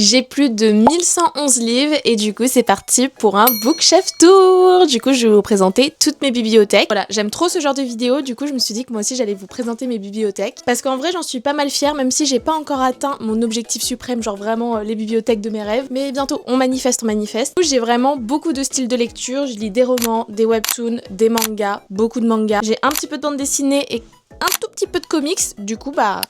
J'ai plus de 1111 livres et du coup c'est parti pour un bookshelf tour. Du coup je vais vous présenter toutes mes bibliothèques. Voilà, j'aime trop ce genre de vidéo, du coup je me suis dit que moi aussi j'allais vous présenter mes bibliothèques. Parce qu'en vrai j'en suis pas mal fière, même si j'ai pas encore atteint mon objectif suprême, genre vraiment les bibliothèques de mes rêves. Mais bientôt on manifeste, on manifeste. J'ai vraiment beaucoup de styles de lecture, je lis des romans, des webtoons, des mangas, beaucoup de mangas. J'ai un petit peu de bande dessinée et un tout petit peu de comics, du coup bah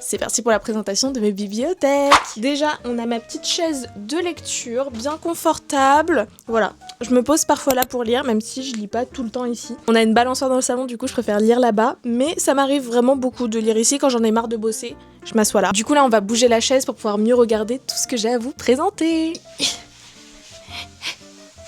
c'est parti pour la présentation de mes bibliothèques. Déjà on a ma petite chaise de lecture, bien confortable, voilà. Je me pose parfois là pour lire, même si je lis pas tout le temps ici. On a une balançoire dans le salon, du coup je préfère lire là-bas, mais ça m'arrive vraiment beaucoup de lire ici. Quand j'en ai marre de bosser, je m'assois là. Du coup là on va bouger la chaise pour pouvoir mieux regarder tout ce que j'ai à vous présenter.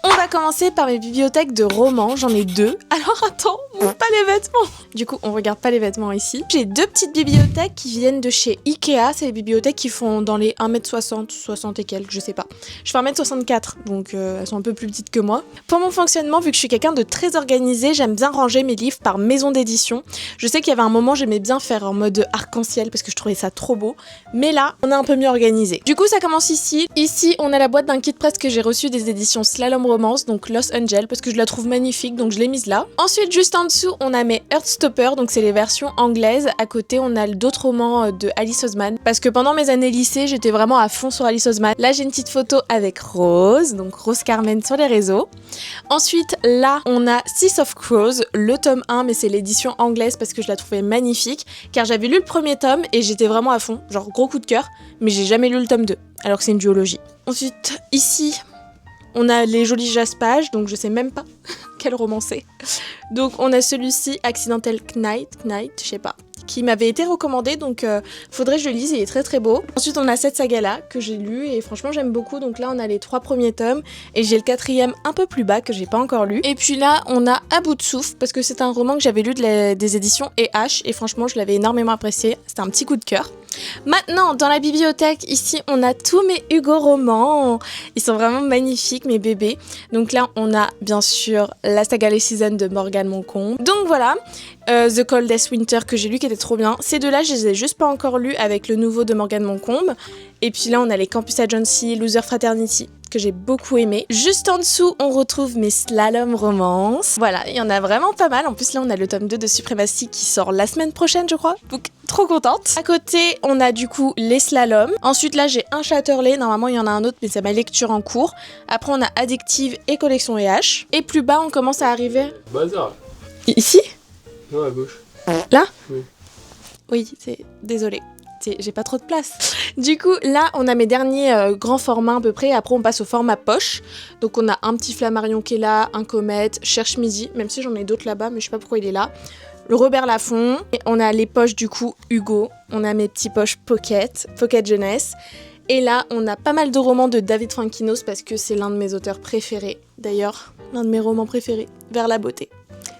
On va commencer par mes bibliothèques de romans, j'en ai deux. Alors attends, pas les vêtements. Du coup, on regarde pas les vêtements ici. J'ai deux petites bibliothèques qui viennent de chez Ikea. C'est des bibliothèques qui font dans les 1m60, 60 et quelques, je sais pas. Je fais 1m64, donc elles sont un peu plus petites que moi. Pour mon fonctionnement, vu que je suis quelqu'un de très organisé, j'aime bien ranger mes livres par maison d'édition. Je sais qu'il y avait un moment, j'aimais bien faire en mode arc-en-ciel parce que je trouvais ça trop beau. Mais là, on est un peu mieux organisé. Du coup, ça commence ici. Ici, on a la boîte d'un kit presse que j'ai reçu des éditions Slalom Romance, donc Lost Angel, parce que je la trouve magnifique, donc je l'ai mise là. Ensuite, juste en dessous, on a mes Heartstopper, donc c'est les versions anglaises. À côté, on a d'autres romans de Alice Oseman, parce que pendant mes années lycée, j'étais vraiment à fond sur Alice Oseman. Là, j'ai une petite photo avec Rose, donc Rose Carmen sur les réseaux. Ensuite, là, on a Six of Crows, le tome 1, mais c'est l'édition anglaise parce que je la trouvais magnifique, car j'avais lu le premier tome et j'étais vraiment à fond, genre gros coup de cœur, mais j'ai jamais lu le tome 2, alors que c'est une duologie. Ensuite, ici, on a les jolis jaspages, donc je sais même pas quel roman c'est. Donc on a celui-ci, Accidental Knight, je sais pas, qui m'avait été recommandé, donc faudrait que je le lise, il est très très beau. Ensuite on a cette saga-là, que j'ai lu, et franchement j'aime beaucoup, donc là on a les 3 premiers tomes, et j'ai le 4e un peu plus bas, que j'ai pas encore lu. Et puis là on a À bout de souffle, parce que c'est un roman que j'avais lu des éditions EH, et franchement je l'avais énormément apprécié, c'était un petit coup de cœur. Maintenant, dans la bibliothèque, ici, on a tous mes Hugo romans. Ils sont vraiment magnifiques, mes bébés. Donc là, on a bien sûr la saga Les Seasons de Morgane Moncombe. Donc voilà, The Coldest Winter que j'ai lu qui était trop bien. Ces deux-là, je les ai juste pas encore lus avec le nouveau de Morgane Moncombe. Et puis là, on a les Campus Agency, Loser Fraternity, que j'ai beaucoup aimé. Juste en dessous, on retrouve mes Slalom Romance. Voilà, il y en a vraiment pas mal. En plus, là, on a le tome 2 de Suprématie qui sort la semaine prochaine, je crois. Donc, trop contente. À côté, on a du coup les Slalom. Ensuite, là, j'ai un Chatterley. Normalement, il y en a un autre, mais c'est ma lecture en cours. Après, on a Addictive et Collection EH. Et plus bas, on commence à arriver... Bazar. Ici ? Non, à gauche. Là ? Oui. Oui, c'est... Désolée. J'ai pas trop de place. Du coup, là, on a mes derniers grands formats à peu près. Après, on passe au format poche. Donc, on a un petit Flammarion qui est là, un Comète, Cherche Midi, même si j'en ai d'autres là-bas, mais je sais pas pourquoi il est là. Le Robert Laffont. Et on a les poches, du coup, Hugo. On a mes petits poches Pocket Jeunesse. Et là, on a pas mal de romans de David Frankinos parce que c'est l'un de mes auteurs préférés. D'ailleurs, l'un de mes romans préférés, Vers la beauté.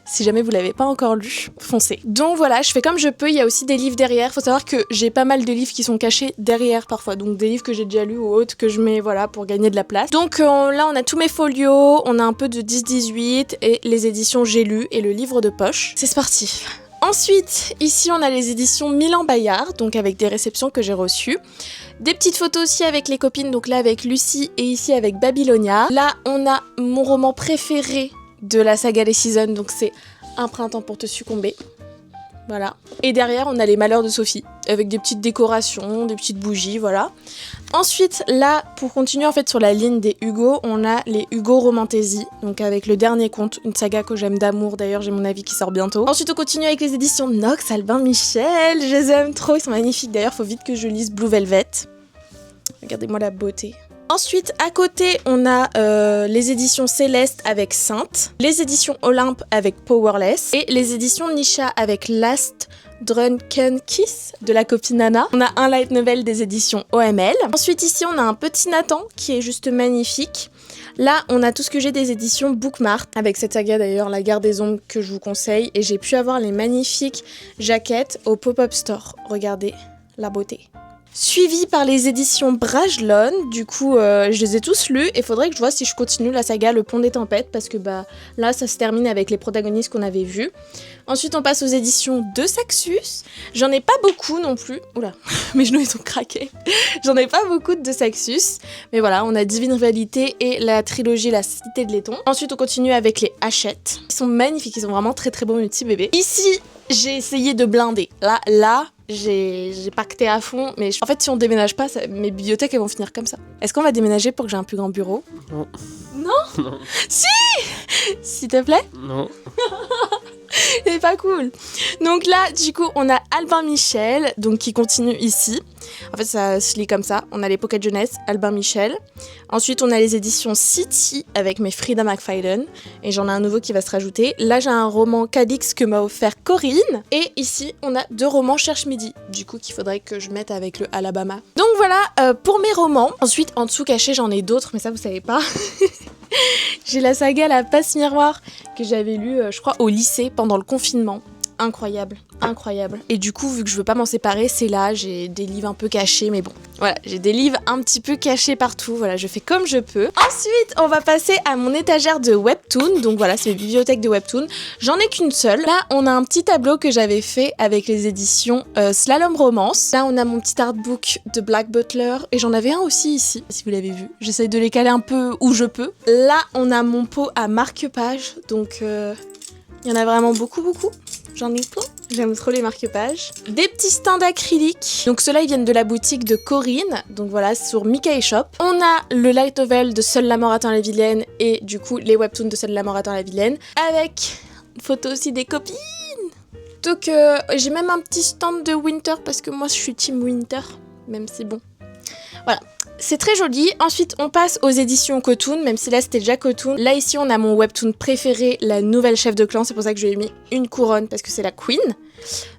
Si jamais vous l'avez pas encore lu, foncez. Donc voilà, je fais comme je peux, il y a aussi des livres derrière. Faut savoir que j'ai pas mal de livres qui sont cachés derrière parfois. Donc des livres que j'ai déjà lus ou autres que je mets voilà pour gagner de la place. Donc là on a tous mes folios, on a un peu de 10-18 et les éditions J'ai lu et le livre de poche. C'est parti. Ensuite, ici on a les éditions Milan Bayard, donc avec des réceptions que j'ai reçues. Des petites photos aussi avec les copines, donc là avec Lucie et ici avec Babylonia. Là on a mon roman préféré de la saga Les Seasons, donc c'est Un printemps pour te succomber. Voilà. Et derrière, on a Les Malheurs de Sophie, avec des petites décorations, des petites bougies, voilà. Ensuite, là, pour continuer en fait sur la ligne des Hugo, on a les Hugo Romantaisie, donc avec Le Dernier Conte, une saga que j'aime d'amour, d'ailleurs j'ai mon avis qui sort bientôt. Ensuite, on continue avec les éditions Nox, Albin Michel, je les aime trop, ils sont magnifiques, d'ailleurs faut vite que je lise Blue Velvet. Regardez-moi la beauté. Ensuite, à côté, on a les éditions Céleste avec Sainte, les éditions Olympe avec Powerless et les éditions Nisha avec Last Drunken Kiss de la copine Nana. On a un light novel des éditions OML. Ensuite, ici, on a un petit Nathan qui est juste magnifique. Là, on a tout ce que j'ai des éditions Bookmart, avec cette saga d'ailleurs, La Guerre des Ombres, que je vous conseille. Et j'ai pu avoir les magnifiques jaquettes au pop-up store. Regardez la beauté. Suivi par les éditions Brajlon. Du coup, je les ai tous lus et faudrait que je vois si je continue la saga Le Pont des Tempêtes parce que bah là, ça se termine avec les protagonistes qu'on avait vus. Ensuite, on passe aux éditions de Saxus. J'en ai pas beaucoup non plus. Oula, mes genoux ils ont craqué. J'en ai pas beaucoup de Saxus. Mais voilà, on a Divine Rivalité et la trilogie La Cité de Laiton. Ensuite, on continue avec les Hachette. Ils sont magnifiques, ils sont vraiment très très beaux mes petits bébés. Ici, j'ai essayé de blinder. Là, j'ai pacté à fond, mais en fait si on déménage pas, mes bibliothèques elles vont finir comme ça. Est-ce qu'on va déménager pour que j'ai un plus grand bureau? Non. Non. Non. Si. S'il te plaît. Non. C'est pas cool. Donc là, du coup, on a Albin Michel, donc qui continue ici. En fait, ça se lit comme ça. On a les Pocket Jeunesse, Albin Michel. Ensuite, on a les éditions City avec mes Frida McFadden. Et j'en ai un nouveau qui va se rajouter. Là, j'ai un roman Cadix que m'a offert Corinne. Et ici, on a 2 romans Cherche Midi. Du coup, qu'il faudrait que je mette avec le Alabama. Donc voilà, pour mes romans. Ensuite, en dessous caché, j'en ai d'autres, mais ça, vous savez pas. J'ai la saga La Passe Miroir que j'avais lue, je crois, au lycée pendant le confinement. Incroyable, incroyable. Et du coup, vu que je veux pas m'en séparer, c'est là, j'ai des livres un peu cachés, mais bon, voilà, j'ai des livres un petit peu cachés partout, voilà, je fais comme je peux. Ensuite, on va passer à mon étagère de webtoon, donc voilà, c'est mes bibliothèques de webtoon. J'en ai qu'une seule. Là, on a un petit tableau que j'avais fait avec les éditions Slalom Romance. Là, on a mon petit artbook de Black Butler, et j'en avais un aussi ici, si vous l'avez vu. J'essaye de les caler un peu où je peux. Là, on a mon pot à marque-page, donc il y en a vraiment beaucoup. J'en ai plein. J'aime trop les marque-pages. Des petits stands acryliques. Donc ceux-là, ils viennent de la boutique de Corinne. Donc voilà, sur Mickey Shop. On a le light novel de Seule la mort attend la vilaine et du coup les webtoons de Seule la mort attend la vilaine. Avec une photo aussi des copines. Donc j'ai même un petit stand de Winter parce que moi je suis team Winter. Même si bon. Voilà. C'est très joli. Ensuite, on passe aux éditions Cotoon, même si là, c'était déjà Cotoon. Là, ici, on a mon webtoon préféré, la nouvelle chef de clan. C'est pour ça que je lui ai mis une couronne, parce que c'est la queen.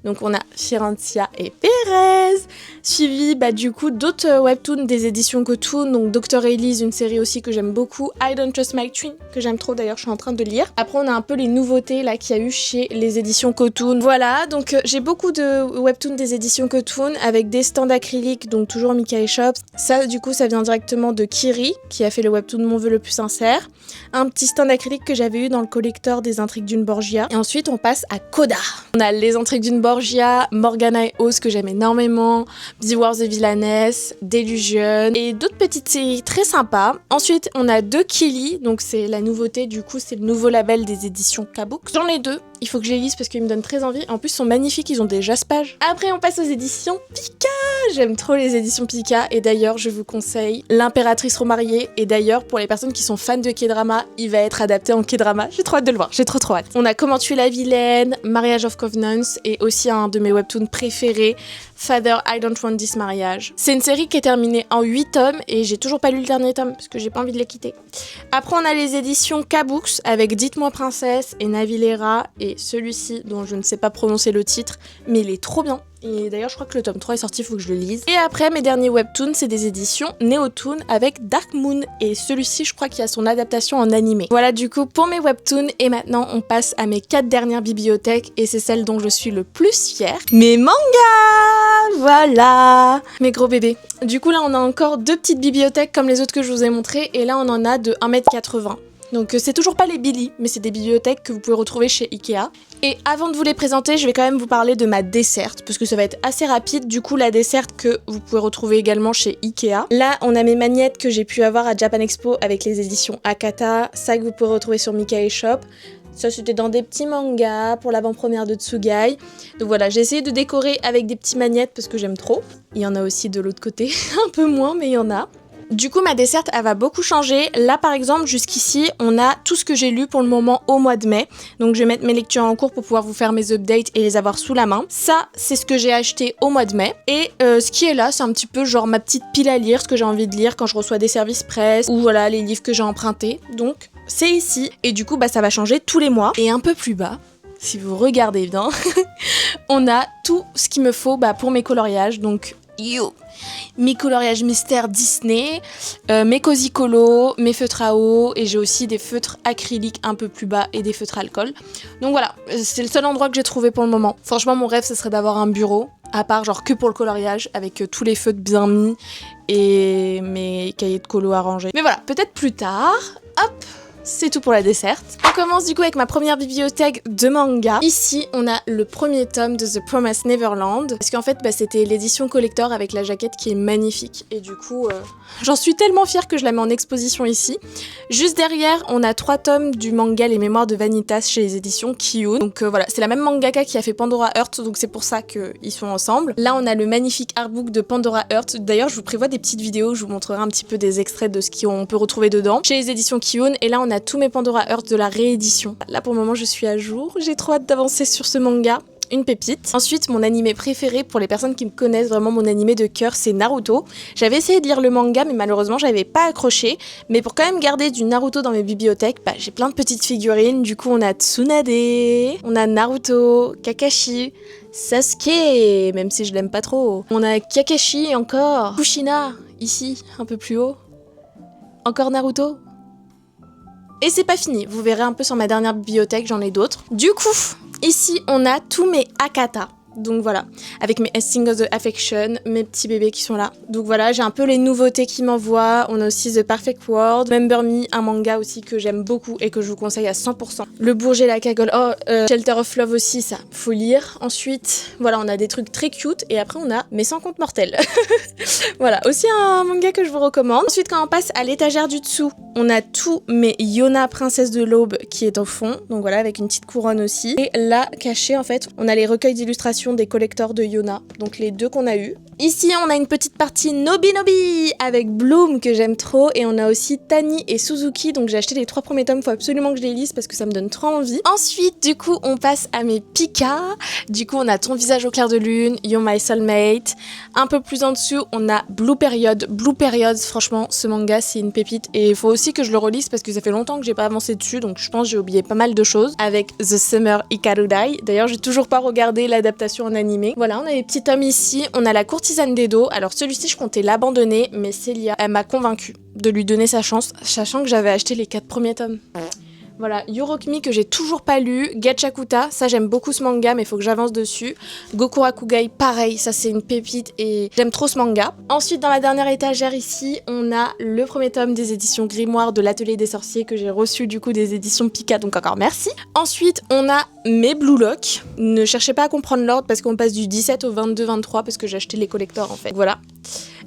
Donc, on a Firencia et Pérez. Suivi, du coup, d'autres webtoons des éditions Cotoon. Donc, Dr. Elise, une série aussi que j'aime beaucoup. I Don't Trust My Twin, que j'aime trop d'ailleurs, je suis en train de lire. Après, on a un peu les nouveautés là qu'il y a eu chez les éditions Cotoon. Voilà, donc j'ai beaucoup de webtoons des éditions Cotoon avec des stands acryliques, donc toujours Mickey Shop. Ça, du coup, ça vient directement de Kiri, qui a fait le webtoon Mon vœu le plus sincère. Un petit stand acrylique que j'avais eu dans le collector des Intrigues d'une Borgia. Et ensuite, on passe à Coda. On a les Intrigues d'une Borgia, Morgana et Oz que j'aime énormément, The Wars the Villainess, Delusion et d'autres petites séries très sympas. Ensuite, on a 2 Kili, donc c'est la nouveauté, du coup, c'est le nouveau label des éditions Kabook. J'en ai 2. Il faut que je les lise parce qu'ils me donnent très envie. En plus, ils sont magnifiques, ils ont des jaspages. Après, on passe aux éditions Pika. J'aime trop les éditions Pika. Et d'ailleurs, je vous conseille L'Impératrice remariée. Et d'ailleurs, pour les personnes qui sont fans de K-drama, il va être adapté en K-drama. J'ai trop hâte de le voir. J'ai trop hâte. On a Comment tuer la vilaine, Marriage of Covenants et aussi un de mes webtoons préférés, Father, I Don't Want This Marriage. C'est une série qui est terminée en 8 tomes et j'ai toujours pas lu le dernier tome parce que j'ai pas envie de les quitter. Après, on a les éditions Kabooks avec Dites-moi Princesse et Navilera et celui-ci dont je ne sais pas prononcer le titre, mais il est trop bien. Et d'ailleurs, je crois que le tome 3 est sorti, il faut que je le lise. Et après, mes derniers webtoons, c'est des éditions Neotoon avec Dark Moon. Et celui-ci, je crois qu'il y a son adaptation en animé. Voilà du coup pour mes webtoons. Et maintenant, on passe à mes 4 dernières bibliothèques. Et c'est celle dont je suis le plus fière. Mes mangas. Voilà. Mes gros bébés. Du coup, là, on a encore 2 petites bibliothèques comme les autres que je vous ai montrées. Et là, on en a de 1,80 m. Donc c'est toujours pas les Billy, mais c'est des bibliothèques que vous pouvez retrouver chez Ikea. Et avant de vous les présenter, je vais quand même vous parler de ma desserte, parce que ça va être assez rapide. Du coup, la desserte que vous pouvez retrouver également chez Ikea. Là, on a mes magnettes que j'ai pu avoir à Japan Expo avec les éditions Akata. Ça que vous pouvez retrouver sur Mickey Shop. Ça, c'était dans des petits mangas pour l'avant-première de Tsugai. Donc voilà, j'ai essayé de décorer avec des petits magnettes parce que j'aime trop. Il y en a aussi de l'autre côté, un peu moins, mais il y en a. Du coup, ma desserte, elle va beaucoup changer. Là, par exemple, jusqu'ici, on a tout ce que j'ai lu pour le moment au mois de mai. Donc, je vais mettre mes lectures en cours pour pouvoir vous faire mes updates et les avoir sous la main. Ça, c'est ce que j'ai acheté au mois de mai. Et ce qui est là, c'est un petit peu genre ma petite pile à lire, ce que j'ai envie de lire quand je reçois des services presse ou voilà, les livres que j'ai empruntés. Donc, c'est ici. Et du coup, ça va changer tous les mois. Et un peu plus bas, si vous regardez bien, on a tout ce qu'il me faut pour mes coloriages. Donc, mes coloriages mystères Disney, mes cozy colos, mes feutres à eau et j'ai aussi des feutres acryliques un peu plus bas et des feutres alcool. Donc voilà, c'est le seul endroit que j'ai trouvé pour le moment. Franchement, mon rêve, ce serait d'avoir un bureau, à part genre que pour le coloriage, avec tous les feutres bien mis et mes cahiers de colo à ranger. Mais voilà, peut-être plus tard. Hop, c'est tout pour la desserte. On commence du coup avec ma première bibliothèque de manga. Ici, on a le premier tome de The Promised Neverland. Parce qu'en fait, c'était l'édition collector avec la jaquette qui est magnifique. Et du coup, j'en suis tellement fière que je la mets en exposition ici. Juste derrière, on a 3 tomes du manga Les Mémoires de Vanitas chez les éditions Kiyun. Donc voilà, c'est la même mangaka qui a fait Pandora Heart, donc c'est pour ça qu'ils sont ensemble. Là, on a le magnifique artbook de Pandora Heart. D'ailleurs, je vous prévois des petites vidéos où je vous montrerai un petit peu des extraits de ce qu'on peut retrouver dedans. Chez les éditions Kiyun. Et là, on a tous mes Pandora Heart de la réédition. Là, pour le moment, je suis à jour. J'ai trop hâte d'avancer sur ce manga. Une pépite. Ensuite, mon animé préféré, pour les personnes qui me connaissent, vraiment mon animé de cœur, c'est Naruto. J'avais essayé de lire le manga, mais malheureusement, j'avais pas accroché. Mais pour quand même garder du Naruto dans mes bibliothèques, j'ai plein de petites figurines. Du coup, on a Tsunade, on a Naruto, Kakashi, Sasuke, même si je l'aime pas trop. On a Kakashi encore, Kushina, ici, un peu plus haut. Encore Naruto. Et c'est pas fini, vous verrez un peu sur ma dernière bibliothèque, j'en ai d'autres. Du coup, ici on a tous mes Akata. Donc voilà, avec mes Sing of the Affection, mes petits bébés qui sont là. Donc voilà, j'ai un peu les nouveautés qui m'envoient. On a aussi The Perfect World, Remember Me, un manga aussi que j'aime beaucoup et que je vous conseille à 100%. Le Bourget, la Cagole, Shelter of Love aussi, ça, faut lire. Ensuite, voilà, on a des trucs très cute et après on a Mes Sans Compte Mortels. Voilà, aussi un manga que je vous recommande. Ensuite, quand on passe à l'étagère du dessous, on a tous mes Yona Princesse de l'Aube qui est au fond. Donc voilà, avec une petite couronne aussi. Et là, caché en fait, on a les recueils d'illustrations des collectors de Yona, donc les 2 qu'on a eu. Ici, on a une petite partie Nobi Nobi avec Bloom que j'aime trop et on a aussi Tani et Suzuki, donc j'ai acheté les 3 premiers tomes, faut absolument que je les lise parce que ça me donne trop envie. Ensuite, du coup, on passe à mes Pika. Du coup, on a Ton visage au clair de lune, You're My Soulmate. Un peu plus en dessous, on a Blue Period. Blue Period, franchement, ce manga, c'est une pépite et il faut aussi que je le relise parce que ça fait longtemps que j'ai pas avancé dessus, donc je pense que j'ai oublié pas mal de choses. Avec The Summer Ikarudai. D'ailleurs, j'ai toujours pas regardé l'adaptation en animé. Voilà, on a les petits tomes ici. On a La Courtisane d'Edo. Alors celui-ci, je comptais l'abandonner, mais Célia, elle m'a convaincue de lui donner sa chance, sachant que j'avais acheté les 4 premiers tomes. Voilà, You Rock Me que j'ai toujours pas lu, Gachakuta, ça j'aime beaucoup ce manga mais il faut que j'avance dessus. Gokurakugai, pareil, ça c'est une pépite et j'aime trop ce manga. Ensuite dans la dernière étagère ici, on a le premier tome des éditions Grimoire de l'Atelier des Sorciers que j'ai reçu du coup des éditions Pika, donc encore merci. Ensuite on a mes Blue Lock, ne cherchez pas à comprendre l'ordre parce qu'on passe du 17 au 22-23 parce que j'ai acheté les collectors en fait, voilà.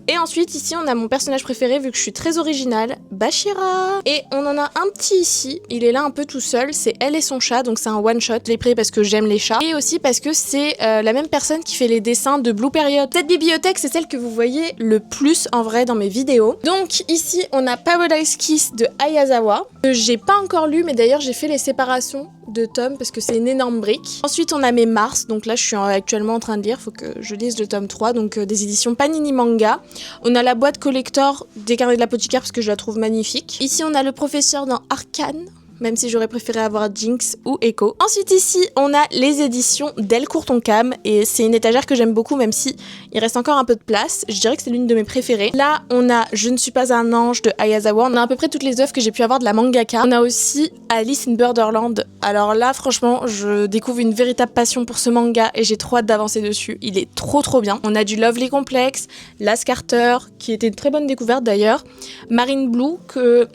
Et ensuite, ici, on a mon personnage préféré, vu que je suis très originale, Bashira. Et on en a un petit ici, il est là un peu tout seul, c'est Elle et son chat, donc c'est un one-shot. Je l'ai pris parce que j'aime les chats. Et aussi parce que c'est la même personne qui fait les dessins de Blue Period. Cette bibliothèque, c'est celle que vous voyez le plus en vrai dans mes vidéos. Donc ici, on a Paradise Kiss de Ayazawa, que j'ai pas encore lu, mais d'ailleurs, j'ai fait les séparations de tomes parce que c'est une énorme brique. Ensuite on a mes Mars, donc là je suis actuellement en train de lire, faut que je lise le tome 3, donc des éditions Panini Manga. On a la boîte collector des carnets de l'apothicaire parce que je la trouve magnifique. Ici on a le professeur dans Arcane, même si j'aurais préféré avoir Jinx ou Echo. Ensuite ici, on a les éditions Delcourt Tonkam et c'est une étagère que j'aime beaucoup même si il reste encore un peu de place. Je dirais que c'est l'une de mes préférées. Là, on a Je ne suis pas un ange de Ayazawa. On a à peu près toutes les œuvres que j'ai pu avoir de la mangaka. On a aussi Alice in Borderland. Alors là, franchement, je découvre une véritable passion pour ce manga et j'ai trop hâte d'avancer dessus. Il est trop bien. On a du Lovely Complex, Last Carter, qui était une très bonne découverte d'ailleurs. Marine Blue, que...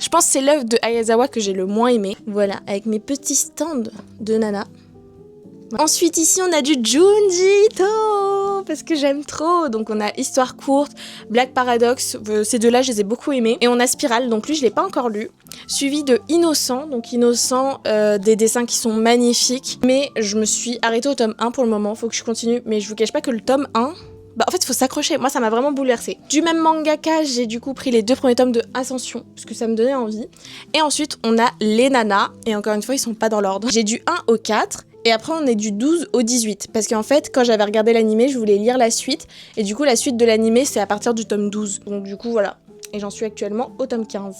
je pense que c'est l'œuvre de Ayazawa que j'ai le moins aimé. Voilà, avec mes petits stands de Nana. Ensuite, ici, on a du Junji Ito, parce que j'aime trop. Donc, on a Histoire courte, Black Paradox, ces deux-là, je les ai beaucoup aimés. Et on a Spirale, donc lui, je l'ai pas encore lu. Suivi de Innocent, donc Innocent, des dessins qui sont magnifiques. Mais je me suis arrêtée au tome 1 pour le moment, faut que je continue. Mais je vous cache pas que le tome 1... en fait, il faut s'accrocher. Moi, ça m'a vraiment bouleversée. Du même mangaka, j'ai du coup pris les 2 premiers tomes de Ascension, parce que ça me donnait envie. Et ensuite, on a les nanas. Et encore une fois, ils sont pas dans l'ordre. J'ai du 1 au 4. Et après, on est du 12 au 18. Parce qu'en fait, quand j'avais regardé l'animé, je voulais lire la suite. Et du coup, la suite de l'animé, c'est à partir du tome 12. Donc du coup, voilà. Et j'en suis actuellement au tome 15.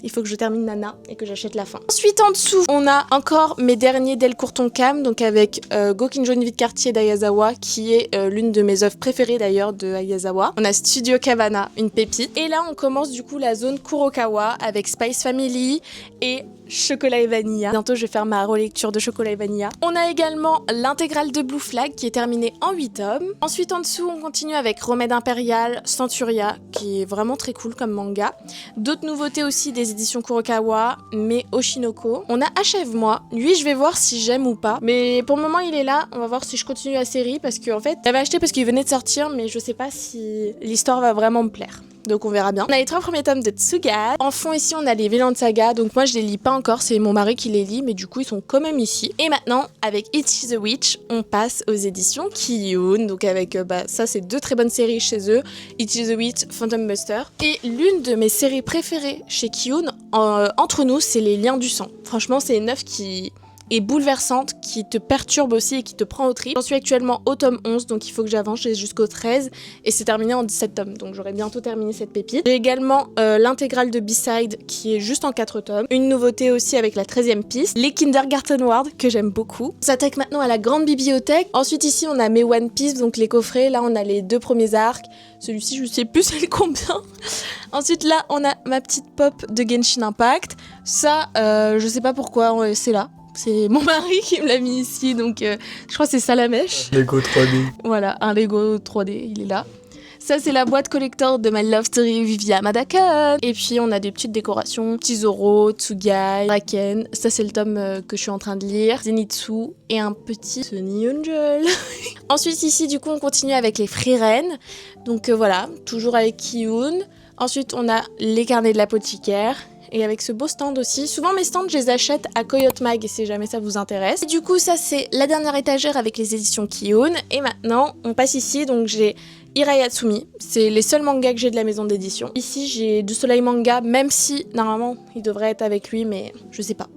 Il faut que je termine Nana et que j'achète la fin. Ensuite, en dessous, on a encore mes derniers Delcourt Tonkam, donc avec Gokinjo Vide Quartier d'Ayazawa, qui est l'une de mes œuvres préférées d'ailleurs de Ayazawa. On a Studio Cabana, une pépite. Et là, on commence du coup la zone Kurokawa avec Spice Family et Chocolat et Vanilla. Bientôt, je vais faire ma relecture de Chocolat et Vanilla. On a également l'intégrale de Blue Flag qui est terminée en 8 tomes. Ensuite, en dessous, on continue avec Remède Impérial, Centuria, qui est vraiment très cool comme manga. D'autres nouveautés aussi des éditions Kurokawa, mais Oshinoko. On a Achève-moi. Lui, je vais voir si j'aime ou pas. Mais pour le moment, il est là. On va voir si je continue la série parce qu'en fait, j'avais acheté parce qu'il venait de sortir, mais je sais pas si l'histoire va vraiment me plaire. Donc on verra bien. On a les 3 premiers tomes de Tsuga. En fond ici on a les Vinland Saga. Donc moi je les lis pas encore, c'est mon mari qui les lit, mais du coup ils sont quand même ici. Et maintenant avec Ichi the Witch, on passe aux éditions Kiyun. Donc avec ça c'est 2 très bonnes séries chez eux. Ichi the Witch, Phantom Buster. Et l'une de mes séries préférées chez Kiyun, entre nous, c'est les Liens du sang. Franchement c'est une œuvre qui est bouleversante, qui te perturbe aussi et qui te prend au trip. J'en suis actuellement au tome 11, donc il faut que j'avance, j'ai jusqu'au 13 et c'est terminé en 17 tomes, donc j'aurai bientôt terminé cette pépite. J'ai également l'intégrale de B-Side qui est juste en 4 tomes. Une nouveauté aussi avec la 13e piste, les Kindergarten World que j'aime beaucoup. On s'attaque maintenant à la grande bibliothèque. Ensuite ici on a mes One Piece, donc les coffrets. Là on a les 2 premiers arcs. Celui-ci je sais plus c'est combien. Ensuite là on a ma petite pop de Genshin Impact. Ça je sais pas pourquoi c'est là. C'est mon mari qui me l'a mis ici, donc je crois que c'est Salamèche. Lego 3D. Voilà, un Lego 3D, il est là. Ça, c'est la boîte collector de My Love Story Vivia Madaka. Et puis, on a des petites décorations. Petit Zoro, Tsugai, Raken. Ça, c'est le tome que je suis en train de lire. Zenitsu et un petit Sunny Angel. Ensuite, ici, du coup, on continue avec les Frieren. Donc, voilà, toujours avec Kiyun. Ensuite, on a les carnets de l'apothicaire. Et avec ce beau stand aussi. Souvent mes stands je les achète à Coyote Mag et si jamais ça vous intéresse. Et du coup ça c'est la dernière étagère avec les éditions Kiyun. Et maintenant on passe ici, donc j'ai Irayatsumi. C'est les seuls mangas que j'ai de la maison d'édition. Ici j'ai Du Soleil Manga, même si normalement il devrait être avec lui, mais je sais pas.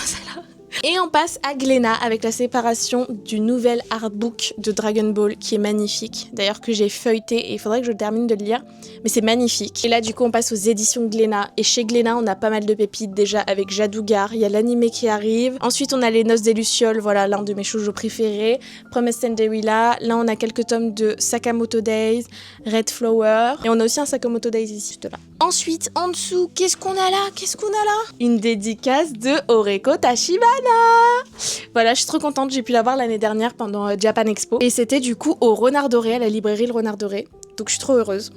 Celle-là. Et on passe à Glénat avec la séparation du nouvel artbook de Dragon Ball qui est magnifique. D'ailleurs que j'ai feuilleté et il faudrait que je termine de le lire. Mais c'est magnifique. Et là du coup on passe aux éditions Glénat. Et chez Glénat on a pas mal de pépites déjà avec Jadougar. Il y a l'animé qui arrive. Ensuite on a Les Noces des Lucioles. Voilà l'un de mes shoujo préférés. Promise Cinderella. Là on a quelques tomes de Sakamoto Days, Red Flower. Et on a aussi un Sakamoto Days ici, juste là. Ensuite en dessous, qu'est-ce qu'on a là? Une dédicace de Oreko Tachibana. Voilà, je suis trop contente, j'ai pu la voir l'année dernière pendant Japan Expo. Et c'était du coup au Renard Doré, à la librairie Le Renard Doré. Donc je suis trop heureuse.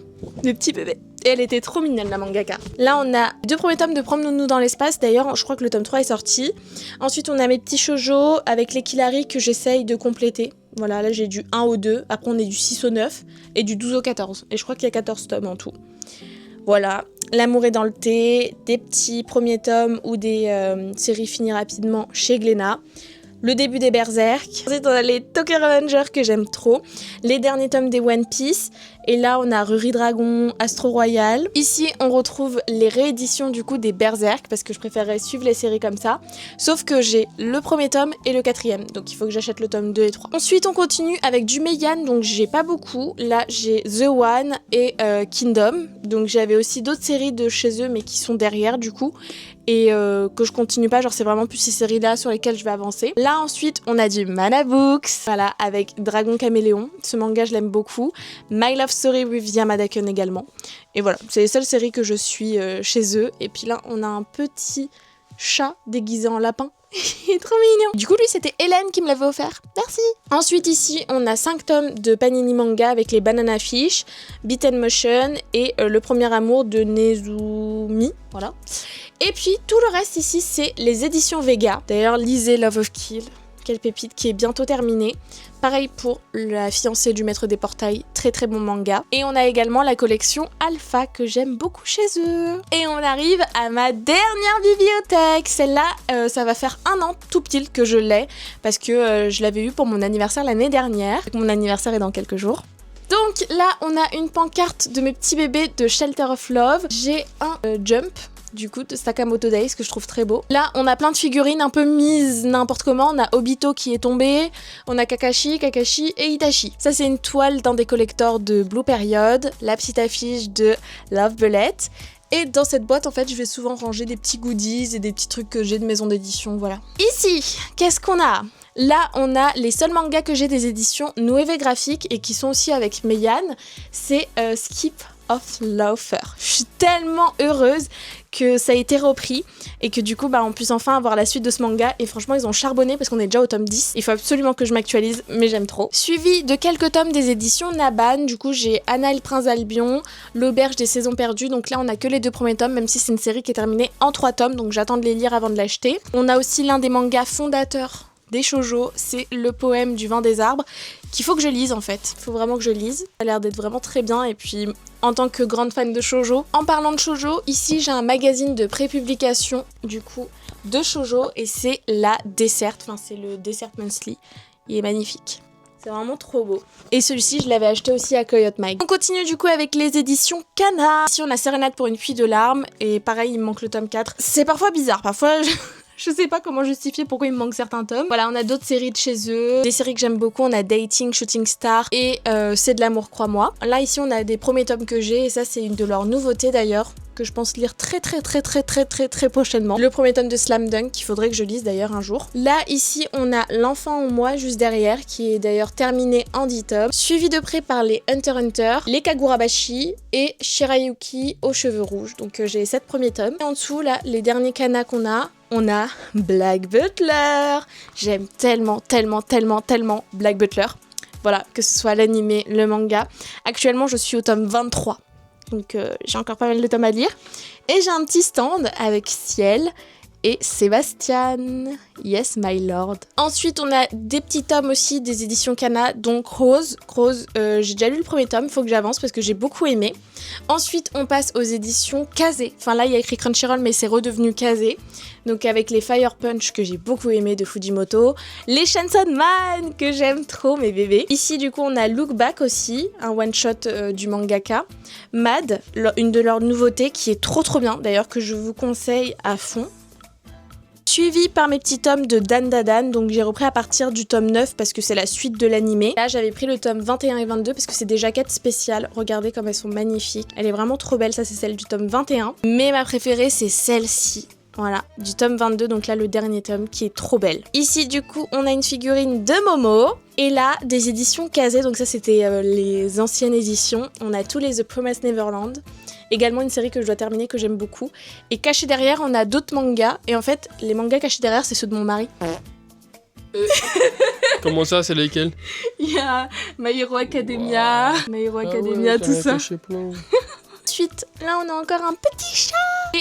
Le petit bébé. Et elle était trop mignonne la mangaka. Là on a 2 premiers tomes de Promenons-nous dans l'espace. D'ailleurs je crois que le tome 3 est sorti. Ensuite on a mes petits shoujo avec les Kilari que j'essaye de compléter. Voilà, là j'ai du 1 au 2. Après on est du 6 au 9 et du 12 au 14. Et je crois qu'il y a 14 tomes en tout. Voilà, L'amour est dans le thé, des petits premiers tomes ou des séries finies rapidement chez Glénat. Le début des Berserk. Ensuite, on a les Tokyo Revengers que j'aime trop. Les derniers tomes des One Piece. Et là, on a Ruri Dragon, Astro Royal. Ici, on retrouve les rééditions du coup des Berserk parce que je préférerais suivre les séries comme ça. Sauf que j'ai le premier tome et le 4e. Donc, il faut que j'achète le tome 2 et 3. Ensuite, on continue avec du Meian. Donc, j'ai pas beaucoup. Là, j'ai The One et Kingdom. Donc, j'avais aussi d'autres séries de chez eux mais qui sont derrière du coup. Et que je continue pas, genre c'est vraiment plus ces séries là sur lesquelles je vais avancer. Là ensuite on a du Mana Books, voilà, avec Dragon Caméléon, ce manga je l'aime beaucoup. My Love Story with Yamada-kun également. Et voilà, c'est les seules séries que je suis chez eux. Et puis là on a un petit chat déguisé en lapin. Il est trop mignon. Du coup lui c'était Hélène qui me l'avait offert. Merci. Ensuite ici on a 5 tomes de Panini Manga avec les Banana Fish, Beat and Motion et le premier amour de Nezumi. Voilà. Et puis tout le reste ici c'est les éditions Vega. D'ailleurs lisez Love of Kill. Quelle pépite qui est bientôt terminée. Pareil pour La fiancée du maître des portails, très très bon manga. Et on a également la collection Alpha que j'aime beaucoup chez eux. Et on arrive à ma dernière bibliothèque. Celle-là, ça va faire 1 an tout pile que je l'ai parce que je l'avais eu pour mon anniversaire l'année dernière. Mon anniversaire est dans quelques jours. Donc là, on a une pancarte de mes petits bébés de Shelter of Love. J'ai un Jump du coup de Sakamoto Days que je trouve très beau. Là on a plein de figurines un peu mises n'importe comment. On a Obito qui est tombé, on a Kakashi et Itachi. Ça c'est une toile d'un des collectors de Blue Period, la petite affiche de Love Bullet Et dans cette boîte, en fait, je vais souvent ranger des petits goodies et des petits trucs que j'ai de maison d'édition, voilà. Ici, qu'est-ce qu'on a ? Là, on a les seuls mangas que j'ai des éditions Nueve Graphiques et qui sont aussi avec Meian. C'est Skip of Laufer. Je suis tellement heureuse que ça a été repris et que du coup on puisse enfin avoir la suite de ce manga, et franchement ils ont charbonné parce qu'on est déjà au tome 10. Il faut absolument que je m'actualise, mais j'aime trop. Suivi de quelques tomes des éditions Naban, du coup j'ai Anna et le Prince Albion, L'Auberge des Saisons Perdues, donc là on a que les 2 premiers tomes, même si c'est une série qui est terminée en 3 tomes, donc j'attends de les lire avant de l'acheter. On a aussi l'un des mangas fondateurs des shoujo, c'est Le Poème du Vent des Arbres, qu'il faut que je lise en fait. Il faut vraiment que je lise. Ça a l'air d'être vraiment très bien, et puis en tant que grande fan de shoujo. En parlant de shoujo, ici j'ai un magazine de prépublication du coup de shoujo, et c'est la Dessert, enfin c'est le Dessert Monthly. Il est magnifique. C'est vraiment trop beau. Et celui-ci, je l'avais acheté aussi à Coyote Mag. On continue du coup avec les éditions Kana. Ici, on a Sérénade pour une pluie de larmes. Et pareil, il me manque le tome 4. C'est parfois bizarre. Parfois, je sais pas comment justifier pourquoi il me manque certains tomes. Voilà, on a d'autres séries de chez eux. Des séries que j'aime beaucoup. On a Dating, Shooting Star et C'est de l'amour, crois-moi. Là, ici, on a des premiers tomes que j'ai. Et ça, c'est une de leurs nouveautés d'ailleurs, que je pense lire très prochainement. Le premier tome de Slam Dunk, qu'il faudrait que je lise d'ailleurs un jour. Là, ici, on a L'Enfant en moi juste derrière, qui est d'ailleurs terminé en 10 tomes, suivi de près par les Hunter x Hunter, les Kagurabashi et Shirayuki aux cheveux rouges. Donc j'ai les 7 premiers tomes. Et en dessous, là, les derniers kanas qu'on a, on a Black Butler. J'aime tellement Black Butler. Voilà, que ce soit l'animé, le manga. Actuellement, je suis au tome 23. Donc j'ai encore pas mal de tomes à lire. Et j'ai un petit stand avec Ciel et Sébastien. Yes, my lord. Ensuite, on a des petits tomes aussi des éditions Kana, donc Rose. Rose, j'ai déjà lu le premier tome, il faut que j'avance parce que j'ai beaucoup aimé. Ensuite, on passe aux éditions Kazé. Enfin là, il y a écrit Crunchyroll, mais c'est redevenu Kazé. Donc avec les Fire Punch que j'ai beaucoup aimé de Fujimoto, les Chainsaw Man que j'aime trop, mes bébés. Ici, du coup, on a Look Back aussi, un one-shot du mangaka. Mad, une de leurs nouveautés qui est trop bien, d'ailleurs, que je vous conseille à fond. Suivi par mes petits tomes de Dan Dadan, donc j'ai repris à partir du tome 9 parce que c'est la suite de l'animé. Là j'avais pris le tome 21 et 22 parce que c'est des jaquettes spéciales, regardez comme elles sont magnifiques. Elle est vraiment trop belle, ça c'est celle du tome 21. Mais ma préférée c'est celle-ci. Voilà, du tome 22, donc là le dernier tome qui est trop belle. Ici du coup on a une figurine de Momo. Et là des éditions Kazé, donc ça c'était les anciennes éditions. On a tous les The Promised Neverland. Également une série que je dois terminer, que j'aime beaucoup. Et caché derrière on a d'autres mangas. Et en fait les mangas cachés derrière c'est ceux de mon mari. Comment ça, c'est lesquels? Il y a My Hero Academia, tout ça. Ensuite, là on a encore un petit chat.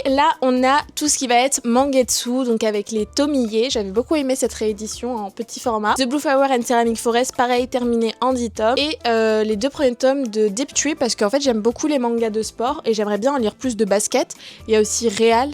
Et là on a tout ce qui va être Mangetsu, donc avec les Tomie. J'avais beaucoup aimé cette réédition en petit format. The Blue Flower and Ceramic Forest, pareil, terminé en 10 tomes. Et les 2 premiers tomes de Deep Tree, parce qu'en fait j'aime beaucoup les mangas de sport et j'aimerais bien en lire plus de basket. Il y a aussi Réal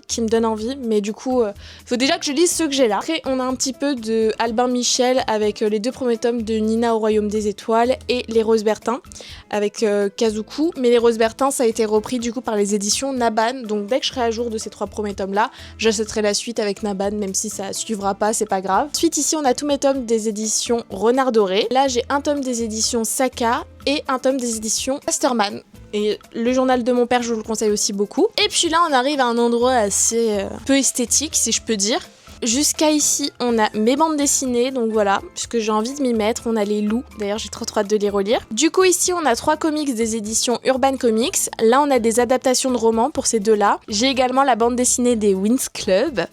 qui me donne envie, mais du coup faut déjà que je lise ceux que j'ai là. Après on a un petit peu de Albin Michel avec les 2 premiers tomes de Nina au Royaume des Étoiles et Les Roses Bertin avec Kazuku. Mais Les Roses Bertin ça a été repris du coup par les éditions Naban, donc dès que je serai à jour de ces 3 premiers tomes là, j'achèterai la suite avec Naban, même si ça suivra pas, c'est pas grave. Ensuite ici on a tous mes tomes des éditions Renard Doré. Là j'ai un tome des éditions Saka et un tome des éditions Masterman. Et le journal de mon père je vous le conseille aussi beaucoup. Et puis là on arrive à un endroit assez peu esthétique si je peux dire. Jusqu'à ici, on a mes bandes dessinées, donc voilà, puisque j'ai envie de m'y mettre. On a les loups, d'ailleurs j'ai trop hâte de les relire. Du coup ici, on a 3 comics des éditions Urban Comics. Là, on a des adaptations de romans pour ces 2-là. J'ai également la bande dessinée des Wings Club.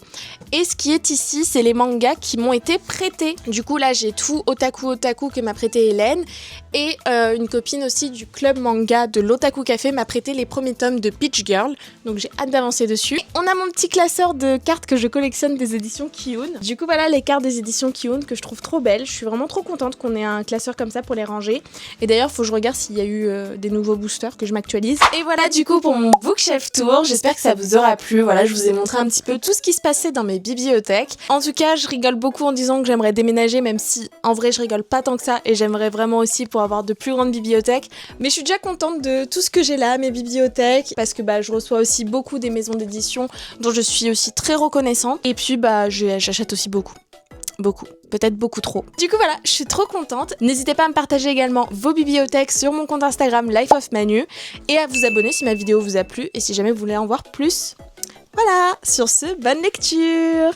Et ce qui est ici, c'est les mangas qui m'ont été prêtés. Du coup là, j'ai tout Otaku que m'a prêté Hélène. Et une copine aussi du club manga de l'Otaku Café m'a prêté les premiers tomes de Peach Girl. Donc j'ai hâte d'avancer dessus. Et on a mon petit classeur de cartes que je collectionne des éditions Kiun. Du coup voilà les cartes des éditions Kiun que je trouve trop belles. Je suis vraiment trop contente qu'on ait un classeur comme ça pour les ranger. Et d'ailleurs faut que je regarde s'il y a eu des nouveaux boosters, que je m'actualise. Et voilà du coup pour mon bookshelf tour. J'espère que ça vous aura plu. Voilà, je vous ai montré un petit peu tout ce qui se passait dans mes bibliothèques. En tout cas je rigole beaucoup en disant que j'aimerais déménager, même si en vrai je rigole pas tant que ça. Et j'aimerais vraiment aussi pour avoir de plus grandes bibliothèques. Mais je suis déjà contente de tout ce que j'ai là, mes bibliothèques, parce que je reçois aussi beaucoup des maisons d'édition dont je suis aussi très reconnaissante. Et puis j'achète aussi beaucoup. Beaucoup, peut-être beaucoup trop. Du coup voilà, je suis trop contente. N'hésitez pas à me partager également vos bibliothèques sur mon compte Instagram Life of Manu et à vous abonner si ma vidéo vous a plu et si jamais vous voulez en voir plus. Voilà, sur ce, bonne lecture!